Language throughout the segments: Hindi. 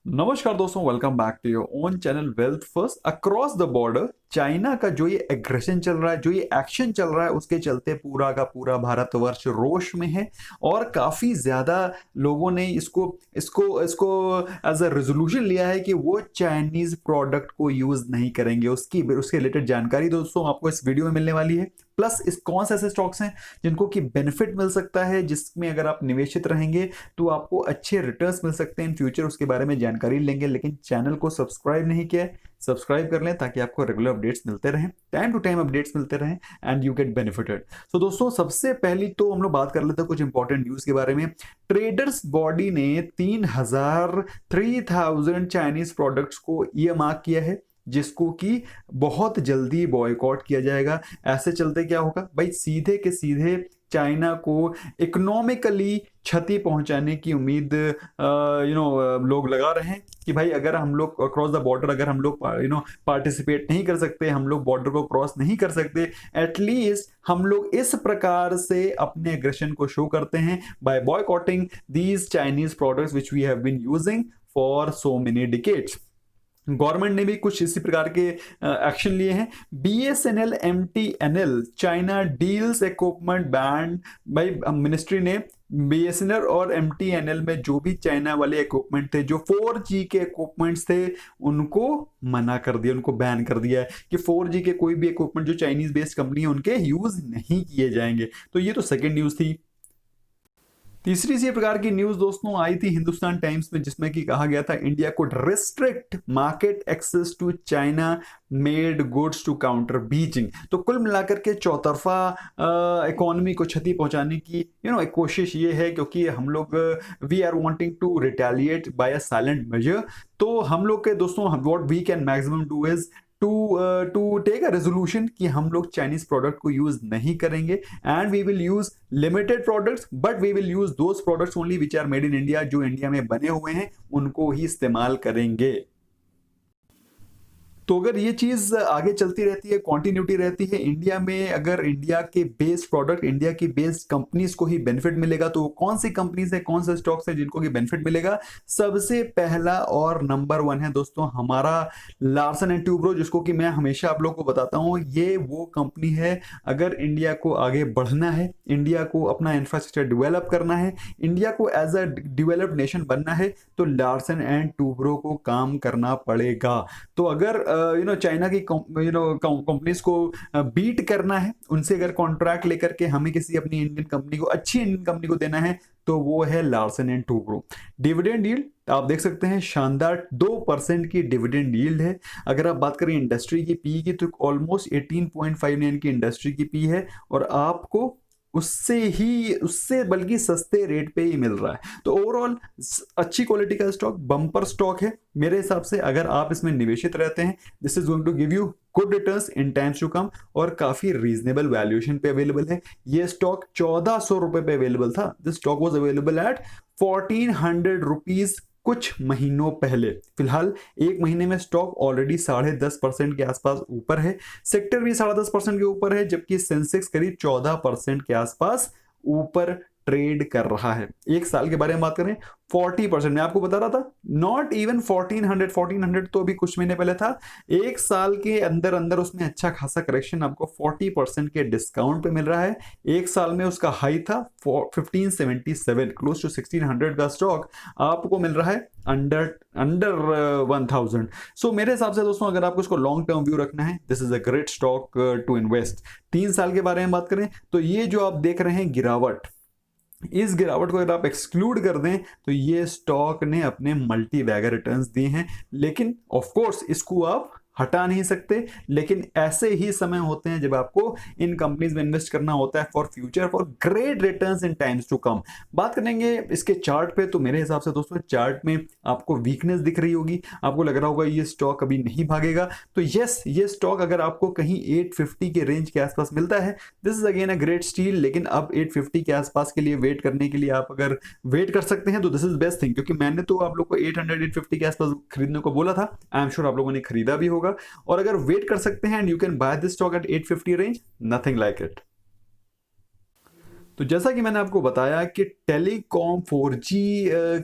नमस्कार दोस्तों, welcome back to your own channel wealth first. Across the border China का जो ये एग्रेशन चल रहा है, जो ये एक्शन चल रहा है, उसके चलते पूरा का पूरा भारतवर्ष रोष में है। और काफी ज्यादा लोगों ने इसको इसको इसको एज अ रेजोल्यूशन लिया है कि वो चाइनीज प्रोडक्ट को यूज नहीं करेंगे। उसके रिलेटेड जानकारी दोस्तों आपको इस वीडियो में मिलने वाली है। प्लस इस कौन से ऐसे स्टॉक्स हैं जिनको कि बेनिफिट मिल सकता है, जिसमें अगर आप निवेशित रहेंगे तो आपको अच्छे रिटर्न्स मिल सकते हैं इन फ्यूचर, उसके बारे में जानकारी लेंगे। लेकिन चैनल को सब्सक्राइब नहीं किया है, सब्सक्राइब कर लें ताकि आपको रेगुलर अपडेट्स मिलते रहें, टाइम टू टाइम अपडेट्स मिलते रहें एंड यू गेट बेनिफिटेड। तो दोस्तों सबसे पहली तो हम लोग बात कर लेते हैं कुछ इंपॉर्टेंट न्यूज के बारे में। ट्रेडर्स बॉडी ने 3000 चाइनीज प्रोडक्ट्स को ये मार्क किया है, जिसको कि बहुत जल्दी बॉयकॉट किया जाएगा। ऐसे चलते क्या होगा भाई, सीधे के सीधे चाइना को इकोनॉमिकली क्षति पहुंचाने की उम्मीद लोग लगा रहे हैं कि भाई अगर हम लोग क्रॉस द बॉर्डर, अगर हम लोग पार्टिसिपेट नहीं कर सकते, हम लोग बॉर्डर को क्रॉस नहीं कर सकते, एटलीस्ट हम लोग इस प्रकार से अपने एग्रेशन को शो करते हैं by boycotting these Chinese products which we have been using for so many decades. Government ने भी कुछ इसी प्रकार के एक्शन लिए हैं। BSNL MTNL China deals equipment banned. भाई मिनिस्ट्री ने बीएसएनएल और एमटीएनएल में जो भी चाइना वाले इक्विपमेंट थे, जो 4G के इक्विपमेंट्स थे, उनको मना कर दिया, उनको बैन कर दिया है कि 4G के कोई भी इक्विपमेंट जो चाइनीज बेस्ड कंपनी है उनके यूज नहीं किए जाएंगे। तो ये तो सेकेंड न्यूज थी। तीसरी इसी प्रकार की न्यूज दोस्तों आई थी हिंदुस्तान टाइम्स में, जिसमें कि कहा गया था India could restrict market access to China made goods to counter Beijing. तो कुल मिलाकर के चौतरफा इकोनॉमी को क्षति पहुंचाने की एक कोशिश ये है, क्योंकि हम लोग we are wanting to retaliate by a silent measure. तो हम लोग के दोस्तों what we can maximum do is to take a resolution कि हम लोग चाइनीज प्रोडक्ट को यूज नहीं करेंगे and we will use limited products, but we will use those products only which are made in India, जो इंडिया में बने हुए हैं उनको ही इस्तेमाल करेंगे। तो अगर ये चीज आगे चलती रहती है, कॉन्टिन्यूटी रहती है इंडिया में, अगर इंडिया के बेस्ड प्रोडक्ट, इंडिया की बेस्ड कंपनीज को ही बेनिफिट मिलेगा, तो कौन सी कंपनीज है, कौन से स्टॉक्स है जिनको की बेनिफिट मिलेगा? सबसे पहला और नंबर वन है दोस्तों हमारा लार्सन एंड ट्यूब्रो, जिसको कि मैं हमेशा आप लोग को बताता हूं ये वो कंपनी है। अगर इंडिया को आगे बढ़ना है, इंडिया को अपना इंफ्रास्ट्रक्चर डेवलप करना है, इंडिया को एज अ डेवलप्ड नेशन बनना है, तो लार्सन एंड ट्यूब्रो को काम करना पड़ेगा। तो अगर चाइना की कंपनीज को बीट करना है, उनसे अगर कॉन्ट्रैक्ट लेकर के हमें किसी अपनी इंडियन कंपनी को, अच्छी इंडियन कंपनी को देना है, तो वो है Larsen and Toubro. Dividend yield आप देख सकते हैं शानदार 2% की डिविडेंड यील्ड है। अगर आप बात करें इंडस्ट्री की पी की, तो ऑलमोस्ट 18.59 की इंडस्ट्री की पी है, और आपको उससे बल्कि सस्ते रेट पे ही मिल रहा है। तो ओवरऑल अच्छी क्वालिटी का स्टॉक, बम्पर स्टॉक है मेरे हिसाब से। अगर आप इसमें निवेशित रहते हैं, this is going to give you good returns in times to come, और काफी रीजनेबल वैल्यूएशन पे अवेलेबल है। ये स्टॉक 1400 रुपए पे अवेलेबल था। This stock was available at 1400 rupees कुछ महीनों पहले। फिलहाल एक महीने में स्टॉक ऑलरेडी 10.5% के आसपास ऊपर है, सेक्टर भी 10.5% के ऊपर है, जबकि सेंसेक्स करीब 14% के आसपास ऊपर ट्रेड कर रहा है। एक साल के बारे में बात करें, 40%, मैं आपको बता रहा था, नॉट इवन 1400 तो अभी कुछ महीने पहले था। एक साल के अंदर अंदर उसमें अच्छा खासा करेक्शन आपको 40% के डिस्काउंट पे मिल रहा है। एक साल में उसका हाई था 1577, क्लोज टू 1600 का स्टॉक आपको मिल रहा है अंडर 1000। सो मेरे हिसाब से दोस्तों अगर आपको इसको लॉन्ग टर्म व्यू रखना है, this is a great stock to invest. 3 साल के बारे में बात करें तो ये जो आप देख रहे हैं गिरावट, इस गिरावट को अगर आप एक्सक्लूड कर दें तो ये स्टॉक ने अपने मल्टी बैगर रिटर्न्स दिए हैं। लेकिन ऑफ कोर्स इसको आप हटा नहीं सकते, लेकिन ऐसे ही समय होते हैं जब आपको इन कंपनीज में इन्वेस्ट करना होता है for future, for great returns in times to come. बात करेंगे इसके चार्ट पे, तो मेरे हिसाब से दोस्तों चार्ट में आपको वीकनेस दिख रही होगी, आपको लग रहा होगा ये स्टॉक अभी नहीं भागेगा। तो यस, ये स्टॉक अगर आपको कहीं 850 के रेंज के आसपास मिलता है, this is again a great steel. लेकिन अब 850 के आसपास के लिए वेट करने के लिए आप अगर वेट कर सकते हैं तो दिस इज बेस्ट थिंग, क्योंकि मैंने तो आप लोग को 800-850 के आसपास खरीदने को बोला था। आई एम श्योर आप लोगों ने खरीदा भी होगा। और अगर वेट कर सकते हैं and you can by this stock at 850 range, nothing like it. तो जैसा कि मैंने आपको बताया कि टेलीकॉम 4G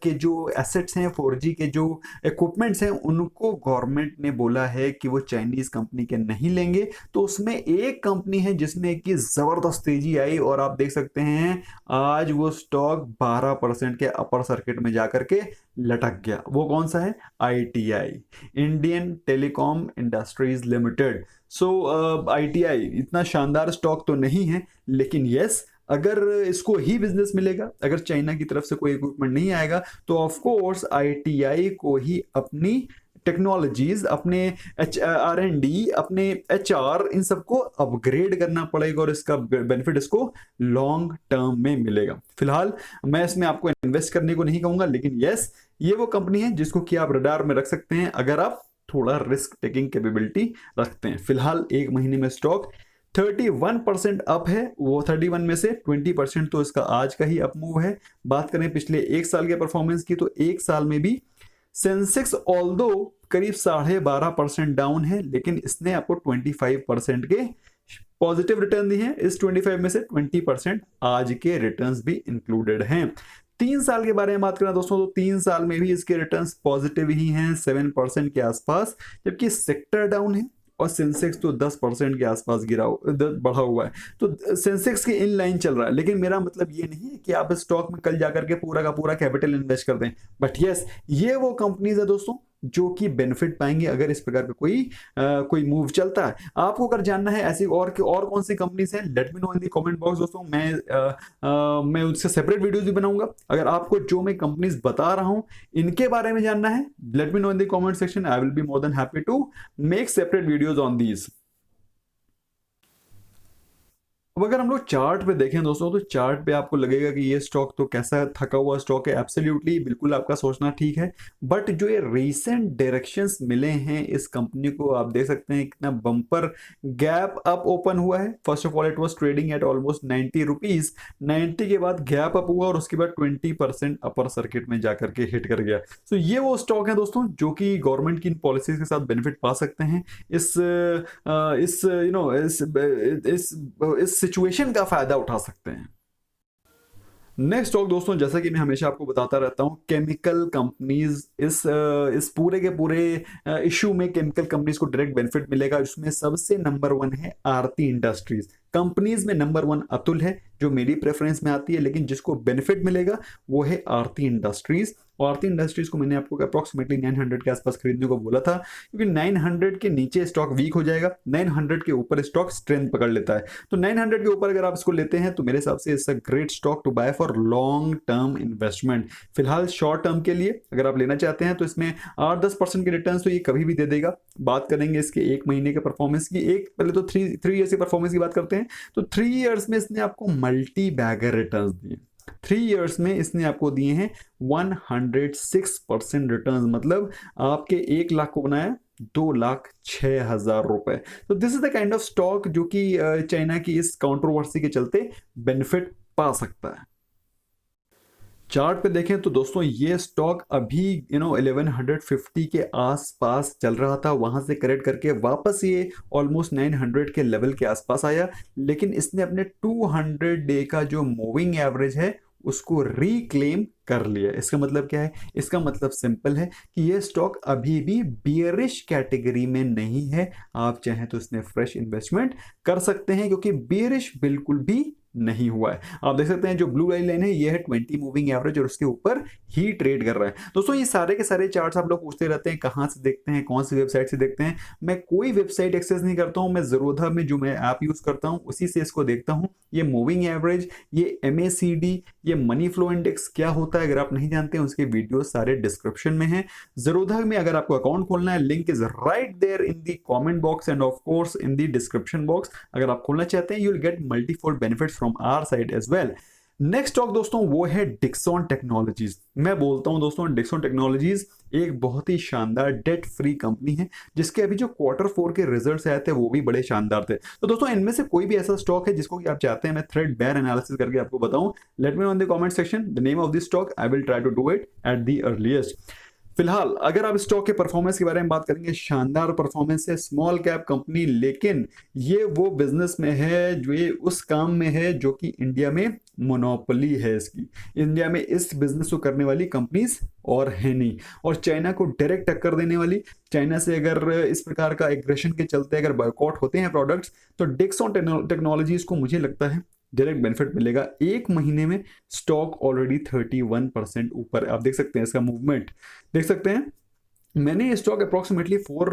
के जो एसेट्स हैं, 4G के जो इक्विपमेंट्स हैं, उनको गवर्नमेंट ने बोला है कि वो चाइनीज कंपनी के नहीं लेंगे। तो उसमें एक कंपनी है जिसमें कि जबरदस्त तेजी आई और आप देख सकते हैं आज वो स्टॉक 12% के अपर सर्किट में जाकर के लटक गया। वो कौन सा है? ITI, Indian telecom industries limited. So ITI इतना शानदार स्टॉक तो नहीं है, लेकिन यस, अगर इसको ही बिजनेस मिलेगा, अगर चाइना की तरफ से कोई इक्विपमेंट नहीं आएगा, तो ऑफ कोर्स ITI को ही अपनी टेक्नोलॉजीज, अपने R&D, अपने HR, इन सबको अपग्रेड करना पड़ेगा और इसका बेनिफिट इसको लॉन्ग टर्म में मिलेगा। फिलहाल मैं इसमें आपको इन्वेस्ट करने को नहीं कहूंगा, लेकिन यस, ये वो कंपनी है जिसको कि आप रडार में रख सकते हैं अगर आप थोड़ा रिस्क टेकिंग कैपेबिलिटी रखते हैं। फिलहाल एक महीने में स्टॉक 31% अप है। वो 31 में से 20% तो इसका आज का ही अप मूव है। बात करें पिछले एक साल के परफॉर्मेंस की, तो एक साल में भी सेंसेक्स ऑल्दो करीब 12.5% डाउन है, लेकिन इसने आपको 25% के पॉजिटिव रिटर्न दिए हैं। इस 25 में से 20% आज के रिटर्न्स भी इंक्लूडेड हैं। 3 साल के बारे में बात करें दोस्तों, तो 3 साल में भी इसके रिटर्न्स पॉजिटिव ही हैं, 7% के आसपास, जबकि सेक्टर डाउन है और सेंसेक्स तो 10% के आसपास बढ़ा हुआ है। तो सेंसेक्स के इन लाइन चल रहा है, लेकिन मेरा मतलब ये नहीं है कि आप इस स्टॉक में कल जाकर के पूरा का पूरा कैपिटल इन्वेस्ट कर दें। बट यस, ये वो कंपनीज है दोस्तों जो कि बेनिफिट पाएंगे अगर इस प्रकार का कोई मूव चलता है। आपको अगर जानना है ऐसी और कौन सी कंपनीज हैं, let me know in the comment box दोस्तों। मैं उससे सेपरेट वीडियोस भी बनाऊंगा। अगर आपको जो मैं कंपनीज बता रहा हूं इनके बारे में जानना है, let me know in the comment section. I will be more than happy to make separate videos on these. अब अगर हम लोग चार्ट पे देखें दोस्तों, तो चार्ट पे आपको लगेगा कि ये स्टॉक तो कैसा थका हुआ स्टॉक है। एब्सोल्युटली, बिल्कुल आपका सोचना ठीक है। बट जो ये रीसेंट डायरेक्शंस मिले हैं इस कंपनी को, आप देख सकते हैं कितना बम्पर गैप अप ओपन हुआ है। First of all it was trading at almost 90 rupees. 90 के बाद गैप अप हुआ और उसके बाद 20% अपर सर्किट में जाकर के हिट कर गया। तो ये वो स्टॉक है दोस्तों जो कि गवर्नमेंट की इन पॉलिसीज के साथ बेनिफिट पा सकते हैं। इस सिचुएशन का फायदा उठा सकते हैं। नेक्स्ट स्टॉक दोस्तों, जैसा कि मैं हमेशा आपको बताता रहता हूं, केमिकल कंपनीज, इस पूरे के पूरे इशू में केमिकल कंपनीज को डायरेक्ट बेनिफिट मिलेगा। उसमें सबसे नंबर 1 है आरती इंडस्ट्रीज। कंपनीज में नंबर 1 अतुल है जो मेरी प्रेफरेंस में आती है, लेकिन जिसको बेनिफिट मिलेगा वो है आरती इंडस्ट्रीज। और आरती इंडस्ट्रीज को मैंने आपको अप्रोक्सीमेटली 900 के आसपास खरीदने को बोला था, क्योंकि 900 के नीचे स्टॉक वीक हो जाएगा, 900 के ऊपर स्टॉक स्ट्रेंथ पकड़ लेता है। तो 900 के ऊपर अगर आप इसको लेते हैं तो मेरे हिसाब से it's a great stock to buy for long term investment. फिलहाल शॉर्ट टर्म के लिए अगर आप लेना चाहते हैं तो इसमें 8-10% के रिटर्न तो ये कभी भी दे देगा। बात करेंगे इसके एक महीने के परफॉर्मेंस की, पहले तो 3 ईयर्स की परफॉर्मेंस की बात करते हैं। तो 3 ईयर्स में इसने आपको मल्टी बैगर रिटर्न्स दिए। 3 ईयर्स में इसने आपको दिए हैं 106% रिटर्न्स, मतलब आपके 1 लाख को बनाया 2,06,000 रुपए। तो this is the kind of stock जो कि चाइना की इस कंट्रोवर्सी के चलते बेनिफिट पा सकता है। चार्ट पे देखें तो दोस्तों ये स्टॉक अभी 1150 के आसपास चल रहा था, वहां से करेक्ट करके वापस ये ऑलमोस्ट 900 के लेवल के आसपास आया, लेकिन इसने अपने 200 डे का जो मूविंग एवरेज है उसको रिक्लेम कर लिया। इसका मतलब क्या है? इसका मतलब सिंपल है कि ये स्टॉक अभी भी बियरिश कैटेगरी में नहीं है। आप चाहें तो इसमें फ्रेश इन्वेस्टमेंट कर सकते हैं, क्योंकि बियरिश बिल्कुल भी नहीं हुआ है। आप देख सकते हैं जो ब्लू लाइन है ये है 20 मूविंग एवरेज और उसके ऊपर ही ट्रेड कर रहा है। दोस्तों ये सारे के सारे चार्ट्स आप लोग पूछते रहते हैं कहां से देखते हैं, कौन सी वेबसाइट से देखते हैं। मैं कोई वेबसाइट एक्सेस नहीं करता हूं, मैं ज़ेरोधा में जो मैं ऐप यूज करता हूं उसी से इसको देखता हूं। ये मूविंग एवरेज, ये MACD, ये मनी फ्लो इंडेक्स क्या होता है, अगर आप नहीं जानते हैं उसके वीडियो सारे डिस्क्रिप्शन में है। ज़ेरोधा में अगर आपको अकाउंट खोलना है, link is right there in the comment box and of course in the description box. अगर आप खोलना चाहते हैं you will get multifold benefits from our side as well. Next stock दोस्तों वो है डिक्सॉन टेक्नोलॉजीज। मैं बोलता हूं दोस्तों डिक्सॉन टेक्नोलॉजीज एक बहुत ही शानदार डेट फ्री कंपनी है, जिसके अभी जो Q4 के रिजल्ट्स आए थे वो भी बड़े शानदार थे। तो दोस्तों इनमें से कोई भी ऐसा स्टॉक है जिसको कि आप चाहते हैं मैं थ्रेड बेयर एनालिसिस करके आपको बताऊं, let me know in the comment section the name of this stock. I will try to do it at the earliest. फिलहाल अगर आप स्टॉक के परफॉर्मेंस के बारे में बात करेंगे, शानदार परफॉर्मेंस है, स्मॉल कैप कंपनी, लेकिन ये वो बिजनेस में है, जो ये उस काम में है जो कि इंडिया में मोनोपोली है इसकी। इंडिया में इस बिजनेस को करने वाली कंपनीज और है नहीं, और चाइना को डायरेक्ट टक्कर देने वाली, चाइना से अगर इस प्रकार का एग्रेशन के चलते अगर बॉयकॉट होते हैं प्रोडक्ट्स, तो डिक्सन टेक्नोलॉजीज को मुझे लगता है डायरेक्ट बेनिफिट मिलेगा। एक महीने में स्टॉक ऑलरेडी 31% ऊपर, आप देख सकते हैं इसका मूवमेंट, देख सकते हैं। मैंने ये स्टॉक अप्रोक्सीमेटली 4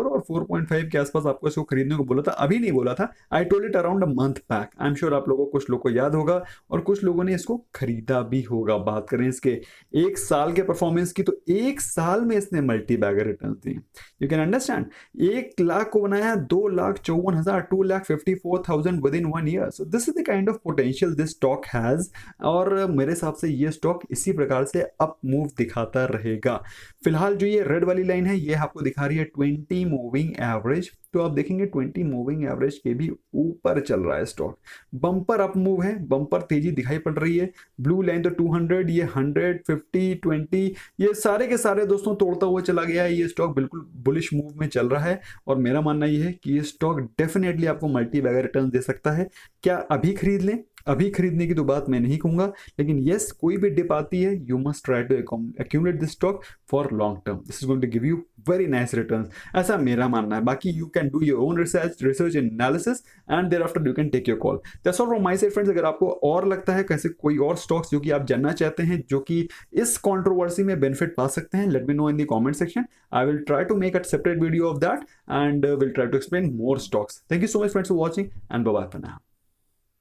और 4.5 के आसपास आपको इसको खरीदने को बोला था, अभी नहीं बोला था, I told it around a month back. I am sure आप लोगों को, कुछ लोगों को याद होगा और कुछ लोगों ने इसको खरीदा भी होगा। बात करें इसके एक साल के परफॉर्मेंस की, तो एक साल में इसने मल्टी बैगर रिटर्न दिए। यू कैन अंडरस्टैंड, 1 लाख को बनाया 2,54,000, 2,54,000 with in 1 year. So this is the kind of potential this stock has, और मेरे हिसाब से ये स्टॉक इसी प्रकार से अप मूव दिखाता रहेगा। फिलहाल जो ये रेड वाली लाइन है, ये आपको दिखा रही है 20 मूविंग एवरेज, तो आप देखेंगे 20 मूविंग एवरेज के भी ऊपर चल रहा है स्टॉक, बम्पर अप मूव है, बम्पर तेजी दिखाई पड़ रही है। ब्लू लाइन तो 200, ये 100, 50, 20, ये सारे के सारे दोस्तों तोड़ता हुआ चला गया है। ये स्टॉक बिल्कुल बुलिश मूव में चल रहा है, और मेरा मानना ये है कि ये स्टॉक डेफिनेटली आपको मल्टी बैगर रिटर्न दे सकता है। क्या अभी खरीद लें? अभी खरीदने की तो बात मैं नहीं कहूंगा, लेकिन यस, कोई भी डिप आती है, you must try to accumulate this stock for long term, this is going to give you very nice returns, ऐसा मेरा मानना है। बाकी you can do your own research analysis and thereafter you can take your call. That's all from my side friends. अगर आपको और लगता है कैसे कोई और स्टॉक्स जो कि आप जानना चाहते हैं, जो कि इस कंट्रोवर्सी में बेनिफिट पा सकते हैं, let me know in the comment section. I will try to make a separate video of that and will try to explain more stocks. Thank you so much friends for watching and bye bye for now.